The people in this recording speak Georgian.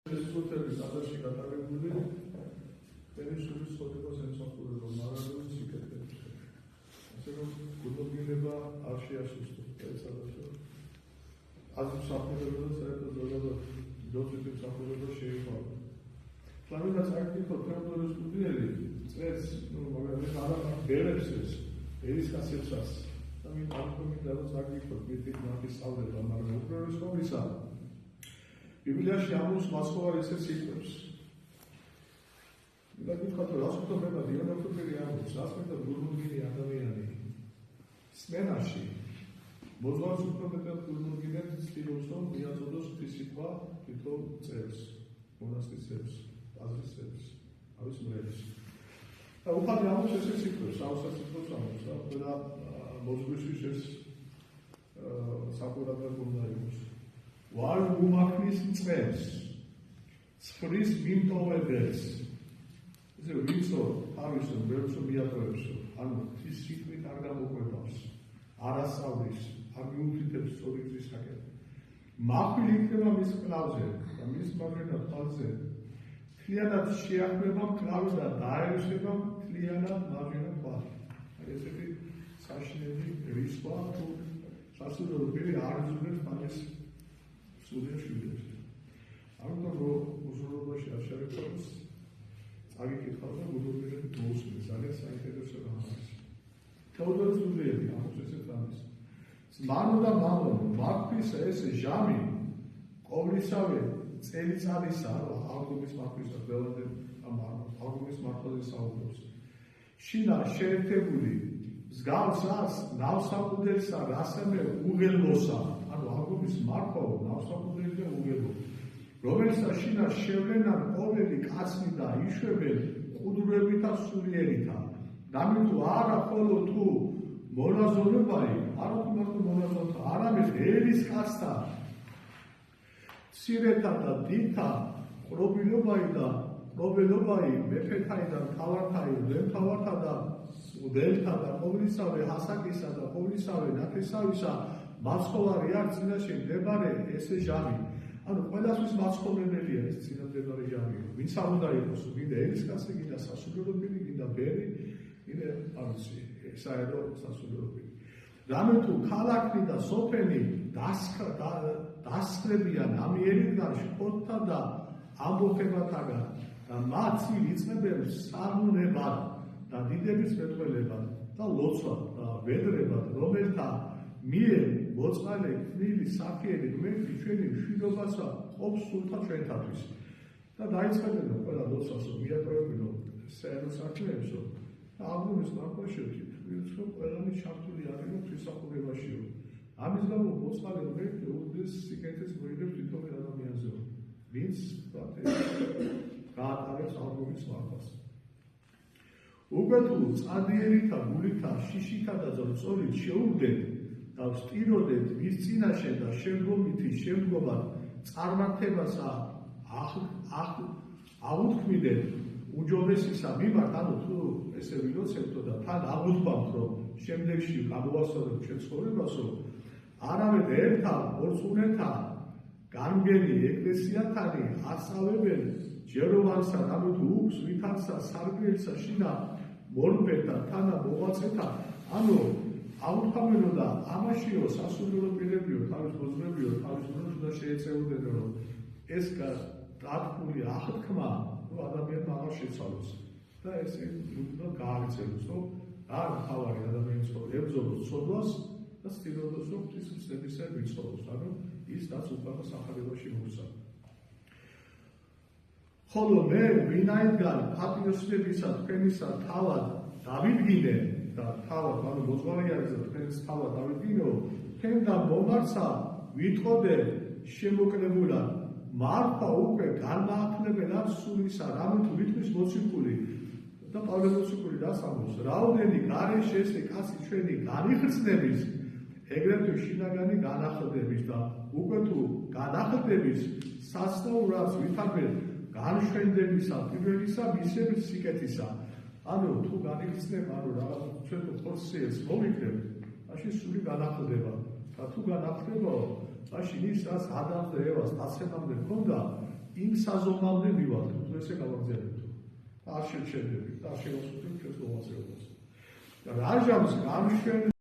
სულთების ადაში გადაღებული პერიოდის სოციალურ სენსორულ მარადონის სიკეთებს. ასე რომ გულობილება არ შეასუსტებს ეს ადაშო. აზრ საფუძველზე საერთოდ დოცენტი საფუძველზე შეიყვანა. ფლავინას აქტივო თეოდოროს გუდიელი წეს, მაგრამ არა ბერებს ეს კაცებსაც და მე ამკომიტებას აქტივო მითით ნახის სწავლება, მაგრამ უბრალოდ ხომისა ბიბლიაში ამოს მასხოვარ ისე სიტყვებს. და გითხრათ რომ რას ვთქვი დიალოგური ამბობს, რას მეტად გულმოდგინე ადამიანი სმენაში მოძღვარს უფრო მეტად გულმოდგინედ ცდილობს რომ მიაწოდოს ფიზიკა თვითონ წელს, მონასტრის აზრისებს, არის მრევლს. და უხალე ამბობს ესე სიტყვებს, საოცარ ამბობს და მოძღვრისთვის ეს საკურადღებო უნდა იყოს. ვარ უმაქნის წებს, ცხვრის მიმტოვებელს. ესე ვიცო, თავისო, ბევრსო მიატოვებსო, ანუ ის სიტყვით არ გამოყვებავს, არასწავლის, არ მიუთითებს სწორი გზისაკენ. მახვილი იქნება მის მკლავზე და მის მარჯვენა თვალზე. მთლიანად შეახვება მკლავი და დაეშვება მთლიანად მარჯვენა თვალი. აი ესეთი საშინელი რისხვა თუ სასულიერო პირი არ იზრუნებს მაგის სულიერო შვილებს. ამიტომ რომ უზრუნველობაში არ შევეცვალოს, წაგიკითხავ და გულობილები მოусმენ, ძალიან საინტერესო რამაა. თეოდოროს გუდიელი ამბობს ესეთ რამეს. მანო და მამონო, მართვის ეს ჟამი ყოვლისავე წელიწადისა, აღგობის მართვისა ბელადე აღგობის მართვაზე საუბრობს. შინა შეერთებული მსგავსას ნავსაყუდელსა რასამე უღელმოსა, ანუ აღგობის მართვა ნავსაყუდელი და უღელო, რომელსაც შინა შევლენან ყოველი კაცნი და იშვებენ ყუდურებითა სულიერითა. დამიტო არა ხოლო თუ მონაზონებაი, არა თუ მარტო მონაზონთა, არამედ ერის კაცთა მცირეთა და დიდთა ყრობილობაი და ყრობელობაი მეფეთაი და მთავართაი, მთავართა და უდელთა და ყოვლისავე ასაკისა და ყოვლისავე ნათესავისა მაცხოვარი არ წინაშე მდებარე ესე ჟამი. ანუ ყველასთვის მაცხოვრებელია ეს წინამდებარე ჟამი. ვინც არ უნდა იყოს, გინდა ერისკაცი, გინდა სასულიერო პირი, გინდა ბერი, გინდა არცი საერთო სასულიერო პირი. რამე თუ ქალაქი და სოფელი დასხრებიან ამიერიდან შფოთთა და ამბოხებათაგან და მათი იწმებენ სამუნებად და დიდების მეტყველებად და ლოცვად და ვედრებად, რომელთა მიერ მოწყალე თბილი საფიერი გვერდი ჩვენი მშვიდობასა ყოფს სულთა ჩვენთათვის. და დაიწყებენ ყველა ლოცვასო მიატოვებინო საერთო საქმეებსო და აღგობის ნაყოფში ვიწყო ყველანი ჩართული არის ღვთისმსახურებაშიო. ამის გამო მოწყალე გვერდი უდიდეს სიკეთეს მოიგებს თითოეულ ადამიანზე, ვინც გაატარებს აღგობის მართვას. უკვე თუ წადიერითა გულითა შიშითა და ზორწოლით შეუდგეთ და ვსტიროდეთ მის წინაშე და შემდგომითი შემდგომად წარმართებას აღუთქმიდეთ უჯობესისა მიმართ, ანუ თუ ესე ვილოცებთო და თან აღუთქვამთ, რომ შემდეგში გამოვასწორებთ ჩვენ ცხოვრებასო, არავედ ერთა ორწუნეთა გამგენი ეკლესიათანი ასწავებენ ჯეროვანსა ამით უქს ვითანსა სარგველსა შინა მორბეთა თანა მოღვაწეთა, ანუ აღუთქვამენო და ამაშიო სასულიერო პირებიო, თავის მოძღვრებიო, თავის დროშ და შეეწეოდნენ, რომ ეს დათქმული აღთქმა ადამიანმა აღარ შეცვალოს და ესე უნდა გააგრძელოს, რომ არ თავარი ადამიანის ებრძოლოს ცოდვას და ცდილობს რომ ღვთის მცნებისად ვიცხოვოს, ანუ ის რაც უკანა სახარებაში მოხსა. ხოლო მე ვინაიდან პატიოსნებისა თქვენისა თავად დავიდგინე და თავად, ანუ მოძღვარი არის და თქვენს თავად დავიდგინო, თქვენ და მომარცა ვითყოდე შემოკლებულად მართვა უკვე განმაახლებენ ამ სულისა, რამე თუ ვითქვის მოციქული და პავლე მოციქული დასამბობს, რაოდენი გარეშე ესე კაცი ჩვენი განიხსნების, ეგრეთვე შინაგანი განახლდების და უკვე თუ განახლდების სასწაულს ვითარბენ განშვენდებისა, პირველისა მისების სიკეთისა. ანუ თუ განიხსნება, ანუ რაღაც ჩვენ ხორციელს მოვიქნებთ, მაშინ სული განახლდება. და თუ განახლდებაო, მაშინ ის რაც ადამს და ევას დაცემამდე ჰქონდა, იმ საზომამდე მივაძებთ, თუ ესე გავაგზავნებთ. არ შეჩერდებით, არ შევასრულებთ ჩვენს მოღვაწეობას. რაჟამს გამშვენ